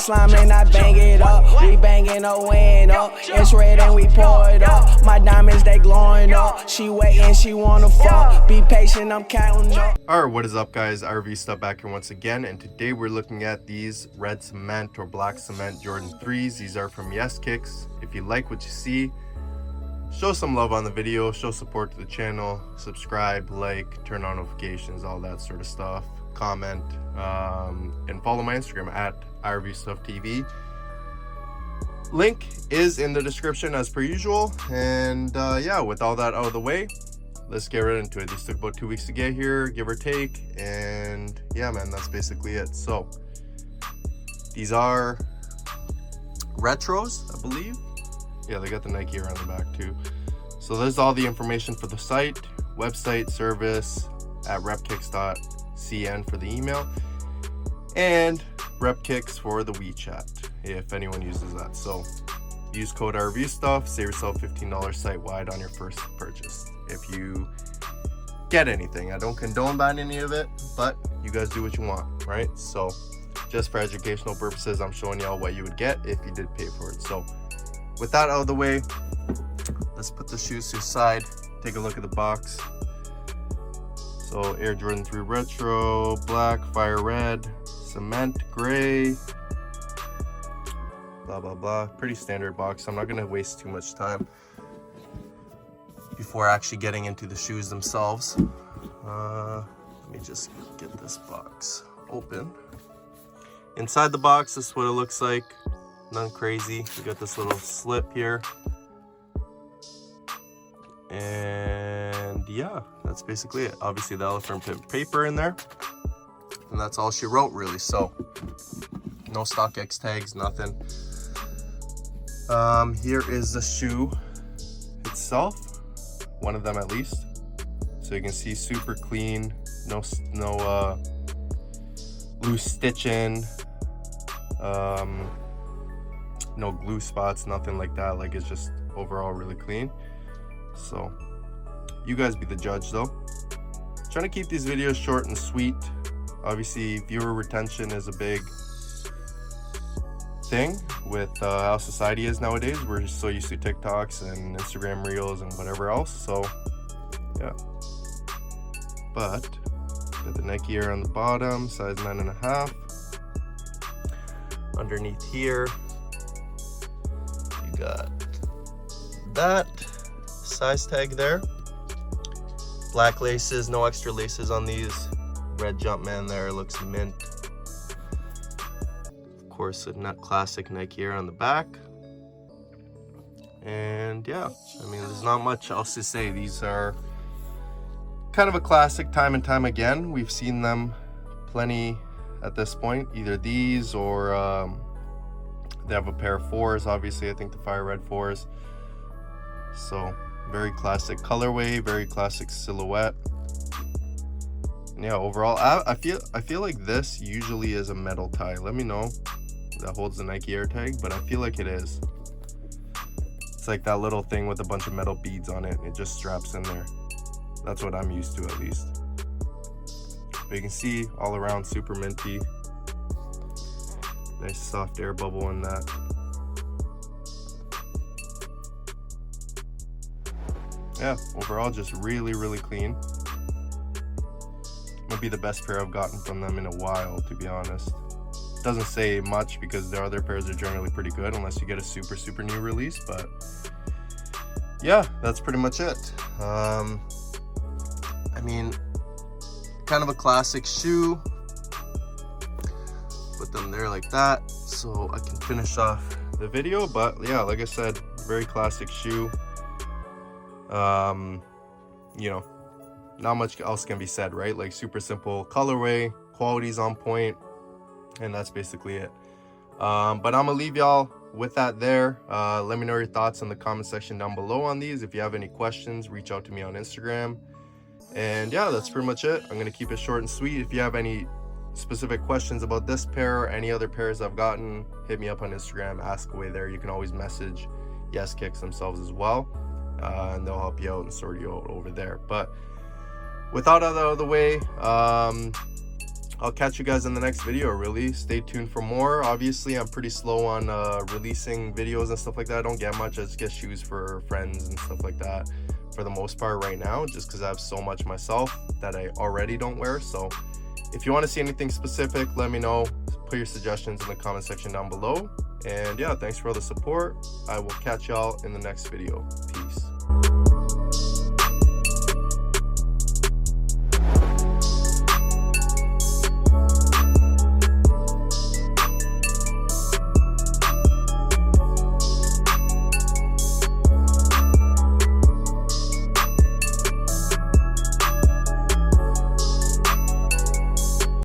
slime and I bang it up. We banging a window. It's red and we pour it up. My diamonds, they glowing up. She waiting, she wanna fuck. Be patient, I'm counting up. Alright, what is up guys? RV Stuff back here once again, and today we're looking at these red cement or black cement Jordan 3s. These are from YesKicks. If you like what you see, show some love on the video, show support to the channel, subscribe, like, turn on notifications, all that sort of stuff, comment, and follow my Instagram at RVStuffTV. Link is in the description as per usual. And yeah, with all that out of the way, let's get right into it. These took about 2 weeks to get here, give or take, and yeah man, that's basically it. So these are retros, I believe. Yeah, they got the Nike around the back too. So there's all the information for the site, website, service at RepKicks.cn for the email, and RepKicks for the WeChat if anyone uses that. So use code RVStuff, save yourself $15 site-wide on your first purchase if you get anything. I don't condone buying any of it, but you guys do what you want, right? So just for educational purposes, I'm showing y'all what you would get if you did pay for it. So with that out of the way, let's put the shoes to the side, take a look at the box. So Air Jordan 3 Retro, black, fire red, cement gray, blah blah blah. Pretty standard box. I'm not gonna waste too much time before actually getting into the shoes themselves. Let me just get this box open. Inside the box, this is what it looks like. Nothing crazy. You got this little slip here, and yeah, that's basically it. Obviously the elephant print paper in there, and that's all she wrote really. So no StockX tags, nothing. Here is the shoe itself, one of them at least. So you can see super clean, no loose stitching, no glue spots, nothing like that. Like, it's just overall really clean. So you guys be the judge though. Trying to keep these videos short and sweet. Obviously viewer retention is a big thing with how society is nowadays. We're just so used to TikToks and Instagram reels and whatever else. So yeah, but got the Nike Air on the bottom, size 9.5. Underneath here you got that size tag there. Black laces, no extra laces on these. Red Jumpman there, looks mint. Of course, a classic Nike Air on the back. And yeah, I mean, there's not much else to say. These are kind of a classic time and time again. We've seen them plenty at this point, either these or they have a pair of 4s, obviously. I think the fire red 4s. So very classic colorway, very classic silhouette. And yeah, overall I feel like this usually is a metal tie. Let me know if that holds the Nike Air tag, but I feel like it is. It's like that little thing with a bunch of metal beads on it, and it just straps in there. That's what I'm used to, at least. But you can see all around super minty. Nice soft air bubble in that. Yeah, overall just really, really clean. Might be the best pair I've gotten from them in a while, to be honest. Doesn't say much because their other pairs are generally pretty good unless you get a super new release, but yeah, that's pretty much it. I mean, kind of a classic shoe. Put them there like that so I can finish off the video. But yeah, like I said, very classic shoe. You know, not much else can be said, right? Like, super simple colorway, quality's on point, and that's basically it. But I'm gonna leave y'all with that there. Let me know your thoughts in the comment section down below on these. If you have any questions, reach out to me on Instagram. And yeah, that's pretty much it. I'm gonna keep it short and sweet. If you have any specific questions about this pair or any other pairs I've gotten, hit me up on Instagram, ask away there. You can always message YesKicks themselves as well, and they'll help you out and sort you out over there. But without that out of the way, I'll catch you guys in the next video. Really stay tuned for more. Obviously I'm pretty slow on releasing videos and stuff like that. I don't get much. I just get shoes for friends and stuff like that for the most part right now, just because I have so much myself that I already don't wear. So if you want to see anything specific, let me know. Put your suggestions in the comment section down below. And yeah, thanks for all the support. I will catch y'all in the next video. Peace.